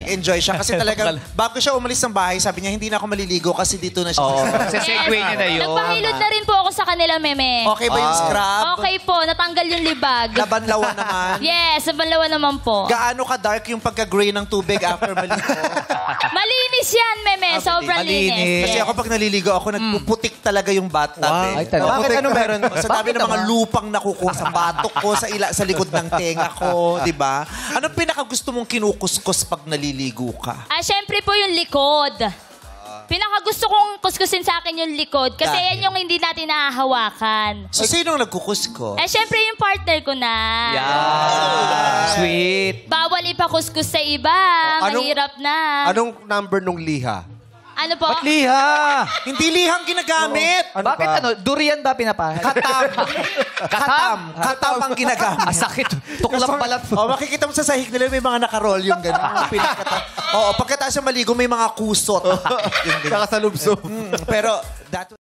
nag-enjoy siya kasi talagang bago siya umalis ng bahay, sabi niya, hindi na ako maliligo kasi dito na siya. Sa segue niya na yun. Nagpahilot na rin po ako sa kanila, meme. Okay ba yung scrub? Okay po, natanggal yung libag. Laban-lawan naman. Yes, nabanlawan naman po. Gaano ka-dark yung pagka-gray ng tubig after maligo? Malinis yan, meme. Sobrang linis. Kasi ako pag naliligo ako, nagpuputik talaga yung bathtub. Ay, talaga. Bakit ano meron? Sa dami ng naman? mga lupang nakukuha sa batok ko, sa likod ng tenga ko, di ba? Anong pinakagusto mong kinukuskus pag naliligo ka? Syempre po yung likod. Pinakagusto kong kuskusin sa akin yung likod kasi Dahil? yan yung hindi natin nahahawakan. So, sinong nagkukusko? Syempre yung partner ko na. Sweet. Bawal ipakuskus sa iba. Mahirap na. Anong number nung liha? Ano po? Ba't liha? Hindi lihang ginagamit. Bakit ano? Durian ba pinapahal? Katam ang ginagamit. Sakit. Tuklang balat. Makikita mo sa sahig nila may mga nakaroll yung gano'n. Pagkatapos sa maligo may mga kusot. Saka sa lubsob. Pero that